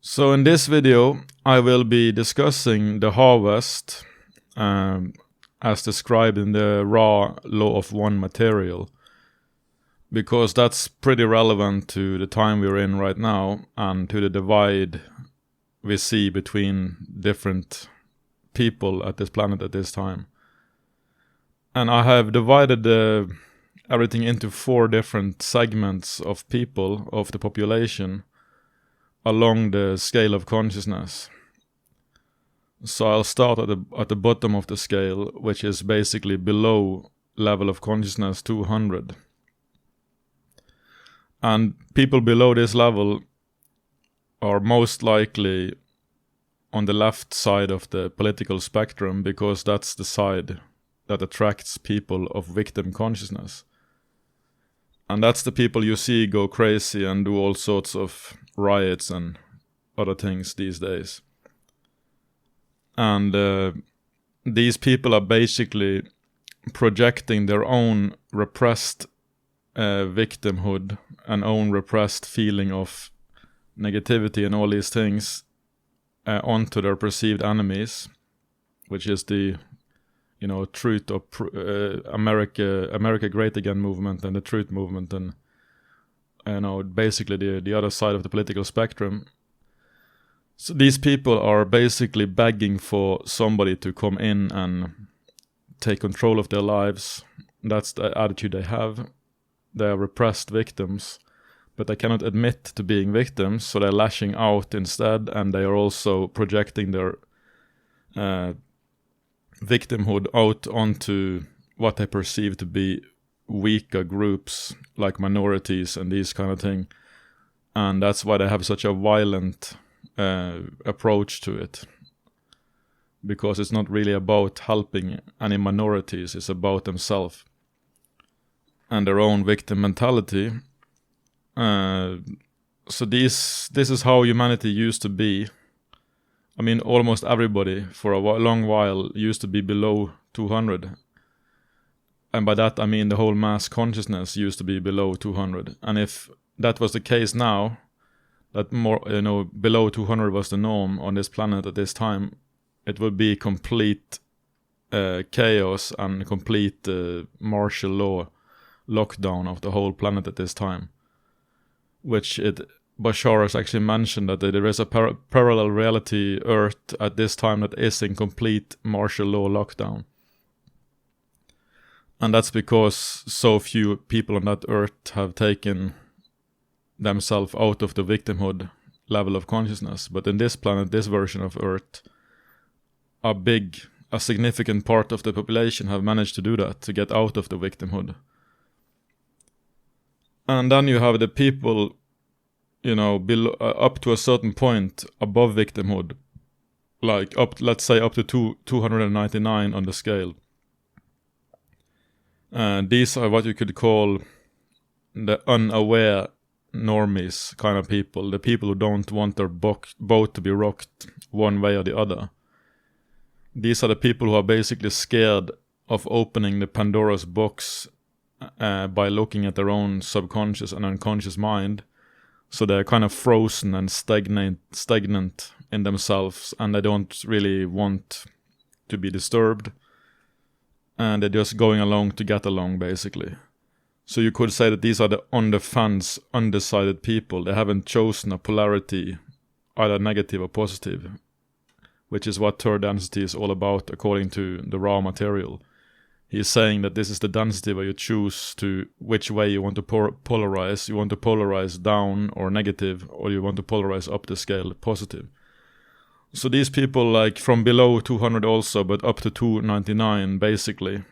So in this video I will be discussing the harvest as described in the raw law of one material, because that's pretty relevant to the time we're in right now and to the divide we see between different people at this planet at this time. And I have divided everything into 4 different segments of people, of the population, along the scale of consciousness. So I'll start at the bottom of the scale, which is basically below level of consciousness 200. And people below this level are most likely on the left side of the political spectrum, because that's the side that attracts people of victim consciousness. And that's the people you see go crazy and do all sorts of riots and other things these days. And these people are basically projecting their own repressed victimhood and own repressed feeling of negativity and all these things onto their perceived enemies, which is the truth of America Great Again movement and the truth movement, and basically the other side of the political spectrum. So these people are basically begging for somebody to come in and take control of their lives. That's the attitude they have. They are repressed victims, but they cannot admit to being victims, so they're lashing out instead, and they are also projecting their victimhood out onto what they perceive to be weaker groups, like minorities and these kind of thing. And that's why they have such a violent approach to it, because it's not really about helping any minorities, it's about themselves and their own victim mentality. So this is how humanity used to be. I mean, almost everybody for a long while used to be below 200. And by that I mean the whole mass consciousness used to be below 200. And if that was the case now, that more, below 200 was the norm on this planet at this time, it would be complete chaos and complete martial law lockdown of the whole planet at this time. Which Bashar has actually mentioned that there is a parallel reality Earth at this time that is in complete martial law lockdown. And that's because so few people on that Earth have taken themselves out of the victimhood level of consciousness. But in this planet, this version of Earth, a significant part of the population have managed to do that, to get out of the victimhood. And then you have the people below, up to a certain point above victimhood, like let's say up to 299 on the scale. These are what you could call the unaware normies kind of people, the people who don't want their boat to be rocked one way or the other. These are the people who are basically scared of opening the Pandora's box by looking at their own subconscious and unconscious mind. So they're kind of frozen and stagnant in themselves, and they don't really want to be disturbed. And they're just going along to get along, basically. So you could say that these are the on the fence, undecided people. They haven't chosen a polarity, either negative or positive, which is what third density is all about, according to the raw material. He's saying that this is the density where you choose to which way you want to polarize. You want to polarize down or negative, or you want to polarize up the scale positive. So these people, like from below 200 also, but up to 299 basically,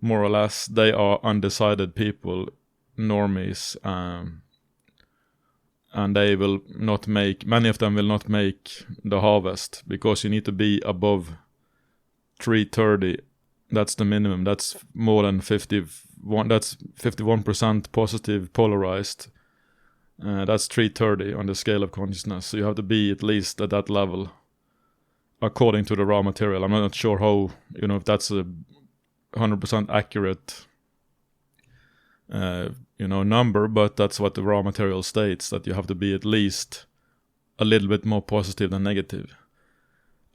more or less, they are undecided people, normies, and they will not many of them will not make the harvest, because you need to be above 330. That's the minimum. That's more than 51. That's 51% positive polarized. That's 330 on the scale of consciousness. So you have to be at least at that level, according to the raw material. I'm not sure how, if that's a 100% accurate, number, but that's what the raw material states, that you have to be at least a little bit more positive than negative.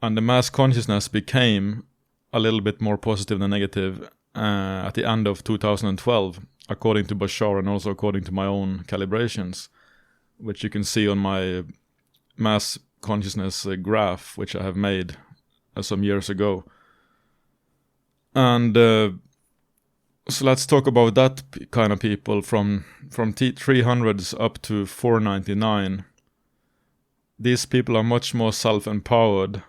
And the mass consciousness became a little bit more positive than negative at the end of 2012, according to Bashar and also according to my own calibrations, which you can see on my mass consciousness graph, which I have made some years ago. And so let's talk about that kind of people from T300s up to 499. These people are much more self-empowered.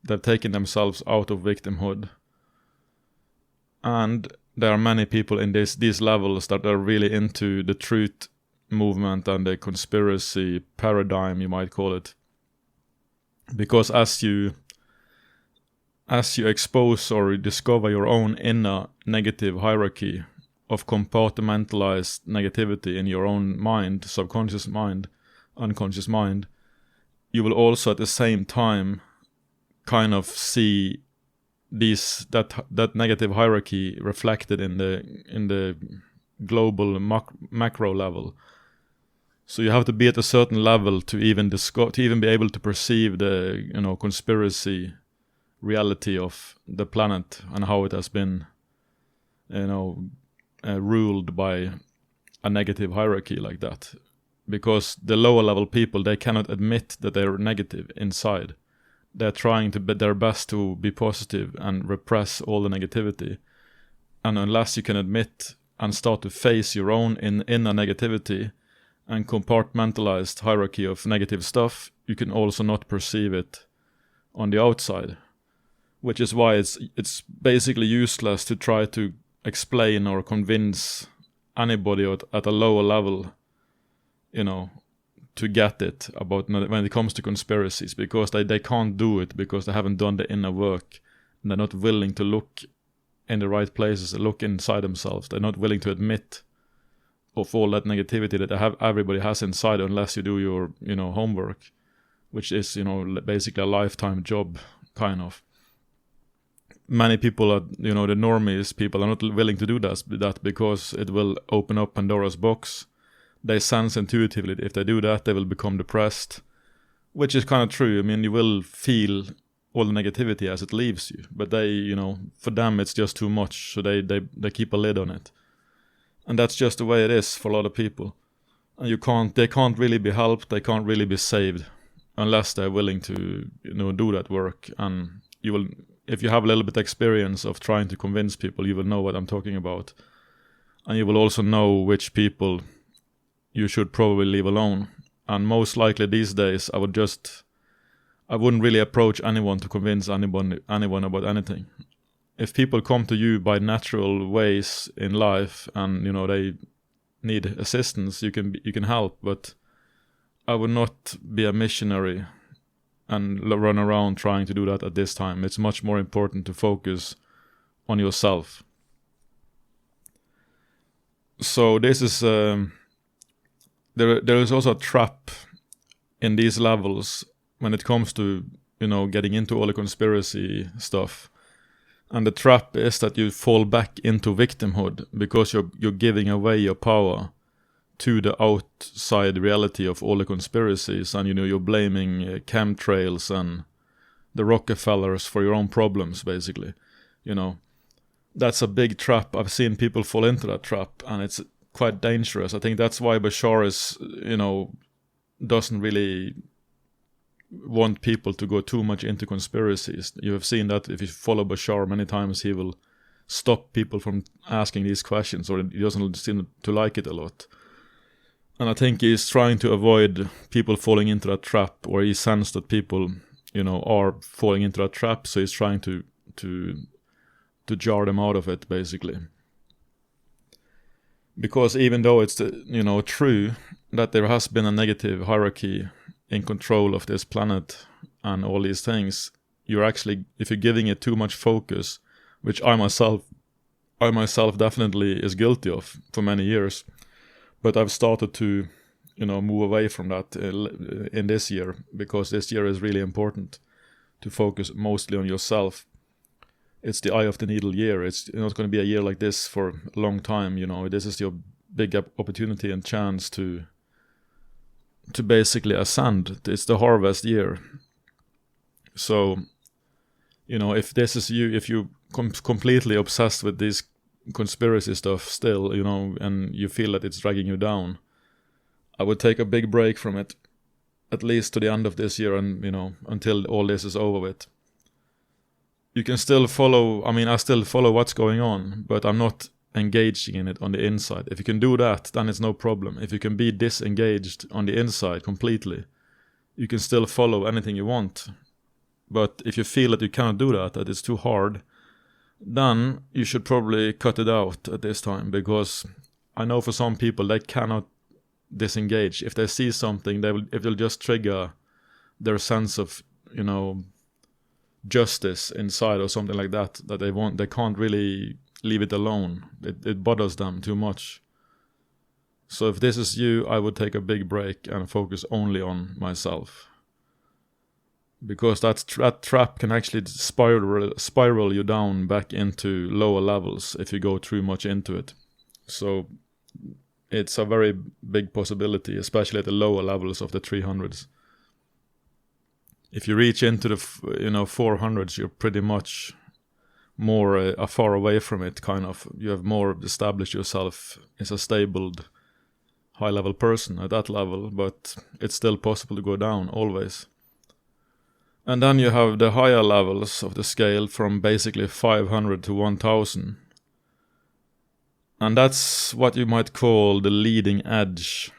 They've taken themselves out of victimhood. And there are many people in these levels that are really into the truth movement and the conspiracy paradigm, you might call it. Because as you expose or discover your own inner negative hierarchy of compartmentalized negativity in your own mind, subconscious mind, unconscious mind, you will also at the same time kind of see that negative hierarchy reflected in the global macro level. So you have to be at a certain level to even be able to perceive the conspiracy reality of the planet and how it has been ruled by a negative hierarchy like that. Because the lower level people, they cannot admit that they're negative inside. They're trying to their best to be positive and repress all the negativity. And unless you can admit and start to face your own inner negativity and compartmentalized hierarchy of negative stuff, you can also not perceive it on the outside. Which is why it's basically useless to try to explain or convince anybody at a lower level, to get it about when it comes to conspiracies, because they can't do it because they haven't done the inner work, and they're not willing to look in the right places, look inside themselves. They're not willing to admit of all that negativity that everybody has inside, unless you do your homework, which is basically a lifetime job kind of. Many people are, the normies people are not willing to do that because it will open up Pandora's box. They sense intuitively if they do that, they will become depressed, which is kind of true. I mean, you will feel all the negativity as it leaves you, but they, for them it's just too much, so they keep a lid on it. And that's just the way it is for a lot of people. And they can't really be helped, they can't really be saved unless they're willing to, do that work. And you will, if you have a little bit experience of trying to convince people, you will know what I'm talking about. And you will also know which people you should probably leave alone. And most likely these days, I wouldn't really approach anyone to convince anyone about anything. If people come to you by natural ways in life and they need assistance, you can help, but I would not be a missionary and run around trying to do that at this time. It's much more important to focus on yourself. So this is there is also a trap in these levels when it comes to getting into all the conspiracy stuff. And the trap is that you fall back into victimhood because you're giving away your power to the outside reality of all the conspiracies, and you're blaming chemtrails and the Rockefellers for your own problems, basically. That's a big trap. I've seen people fall into that trap, and it's quite dangerous. I think that's why Bashar is, doesn't really want people to go too much into conspiracies. You have seen that if you follow Bashar many times, he will stop people from asking these questions, or he doesn't seem to like it a lot. And I think he's trying to avoid people falling into that trap, or he senses that people, are falling into that trap, so he's trying to jar them out of it, basically. Because even though it's true that there has been a negative hierarchy in control of this planet and all these things, you're actually, if you're giving it too much focus, which I myself definitely is guilty of for many years, but I've started to move away from that in this year, because this year is really important to focus mostly on yourself. It's the eye of the needle year. It's not going to be a year like this for a long time. This is your big opportunity and chance to to basically ascend. It's the harvest year. So, if this is you, if you completely obsessed with this conspiracy stuff still, and you feel that it's dragging you down, I would take a big break from it, at least to the end of this year, and until all this is over with. You can still follow, I still follow what's going on, but I'm not engaging in it on the inside. If you can do that, then it's no problem. If you can be disengaged on the inside completely, you can still follow anything you want. But if you feel that you cannot do that it's too hard, then you should probably cut it out at this time, because I know for some people they cannot disengage. If they see something, it will just trigger their sense of, justice inside or something like that they can't really leave it alone. It bothers them too much. So if this is you, I would take a big break and focus only on myself. Because that trap can actually spiral you down back into lower levels if you go too much into it. So it's a very big possibility, especially at the lower levels of the 300s. If you reach into the 400s, you're pretty much more far away from it, kind of. You have more established yourself as a stable, high-level person at that level, but it's still possible to go down, always. And then you have the higher levels of the scale from basically 500 to 1000. And that's what you might call the leading edge.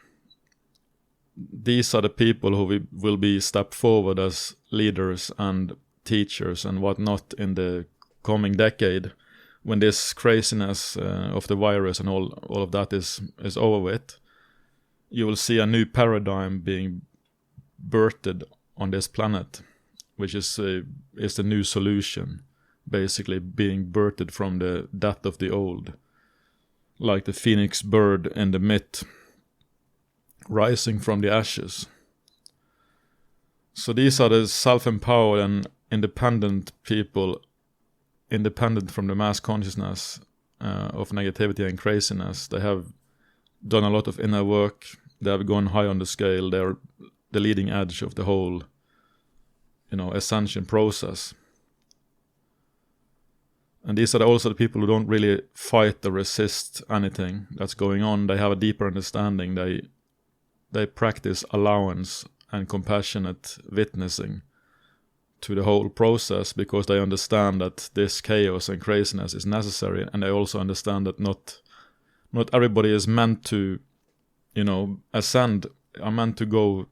These are the people who will be step forward as leaders and teachers and whatnot in the coming decade, when this craziness of the virus and all of that is over with. You will see a new paradigm being birthed on this planet, which is the new solution, basically being birthed from the death of the old, like the phoenix bird in the myth, rising from the ashes. So these are the self-empowered and independent people, independent from the mass consciousness of negativity and craziness. They have done a lot of inner work. They have gone high on the scale. They're the leading edge of the whole ascension process. And these are also the people who don't really fight or resist anything that's going on. They have a deeper understanding. They practice allowance and compassionate witnessing to the whole process, because they understand that this chaos and craziness is necessary, and they also understand that not everybody is meant to, ascend, are meant to go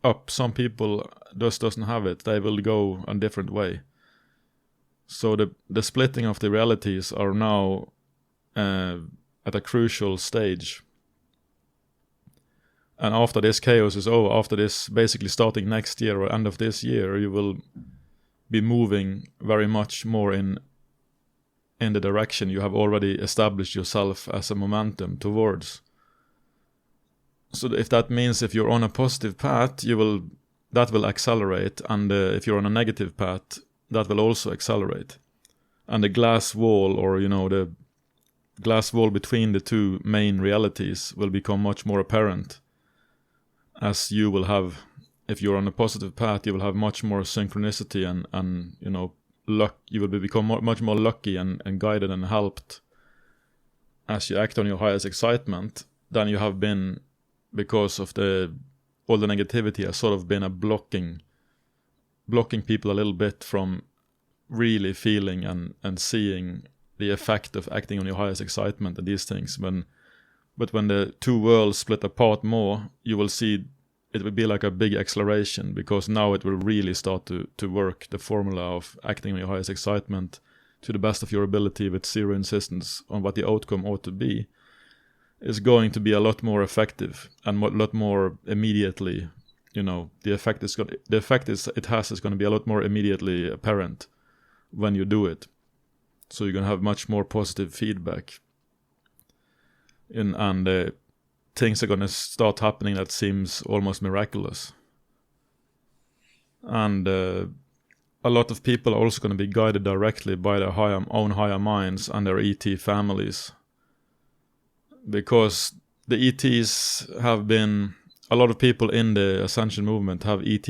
up. Some people just doesn't have it. They will go a different way. So the splitting of the realities are now at a crucial stage. And after this chaos is over, after this, basically starting next year or end of this year, you will be moving very much more in the direction you have already established yourself as a momentum towards. So if that means if you're on a positive path, that will accelerate, and if you're on a negative path, that will also accelerate. And the glass wall, or the glass wall between the two main realities, will become much more apparent. As you will have, if you're on a positive path, you will have much more synchronicity and luck. You will become much more lucky and guided and helped as you act on your highest excitement than you have been, because of all the negativity has sort of been a blocking people a little bit from really feeling and seeing the effect of acting on your highest excitement and these things. But when the two worlds split apart more, you will see it will be like a big acceleration, because now it will really start to work, the formula of acting on your highest excitement to the best of your ability with zero insistence on what the outcome ought to be, is going to be a lot more effective and a lot more immediately. The effect is going to be a lot more immediately apparent when you do it. So you're going to have much more positive feedback. And things are going to start happening that seems almost miraculous. And a lot of people are also going to be guided directly by their own higher minds and their ET families. Because the ETs have been a lot of people in the Ascension movement have ET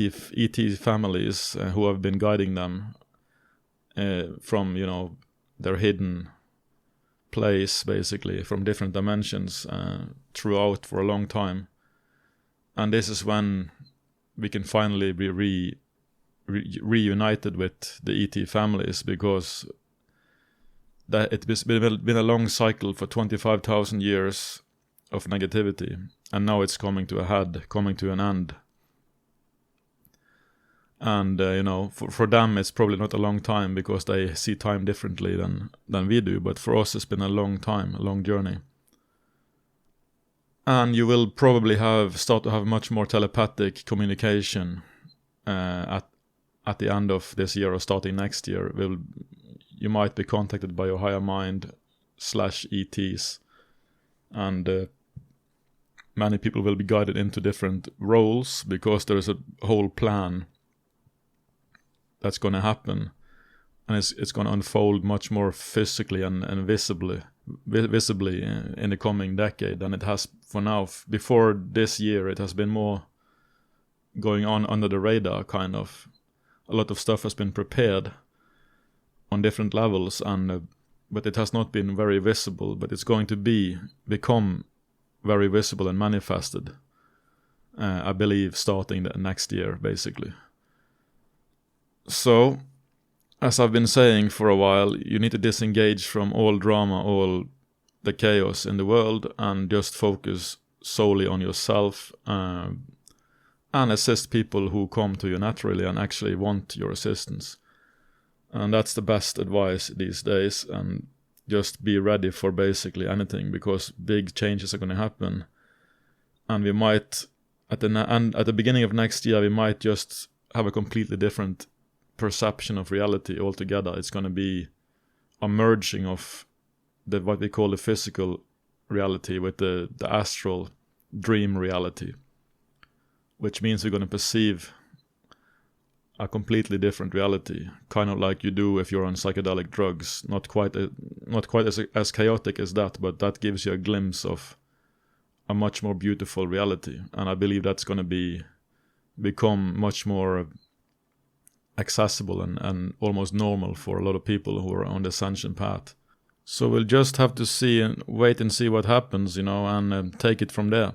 families who have been guiding them from, their hidden place, basically, from different dimensions throughout for a long time. And this is when we can finally be reunited with the ET families, because it's been a long cycle for 25,000 years of negativity, and now it's coming to an end. And for them it's probably not a long time, because they see time differently than we do, but for us it's been a long time, a long journey. And you will probably start to have much more telepathic communication at the end of this year or starting next year. You might be contacted by your higher mind /ETs, and many people will be guided into different roles, because there is a whole plan that's going to happen, and it's going to unfold much more physically and visibly in the coming decade than it has for now. Before this year, it has been more going on under the radar, kind of. A lot of stuff has been prepared on different levels, but it has not been very visible. But it's going to become very visible and manifested, I believe, starting the next year, basically. So, as I've been saying for a while, you need to disengage from all drama, all the chaos in the world, and just focus solely on yourself, and assist people who come to you naturally and actually want your assistance. And that's the best advice these days, and just be ready for basically anything, because big changes are going to happen. And we might, at the beginning of next year, we might just have a completely different perception of reality altogether. It's going to be a merging of what we call the physical reality with the astral dream reality, which means we're going to perceive a completely different reality, kind of like you do if you're on psychedelic drugs. Not quite as chaotic as that, but that gives you a glimpse of a much more beautiful reality. And I believe that's going to become much more accessible and almost normal for a lot of people who are on the ascension path. So we'll just have to wait and see what happens, and take it from there.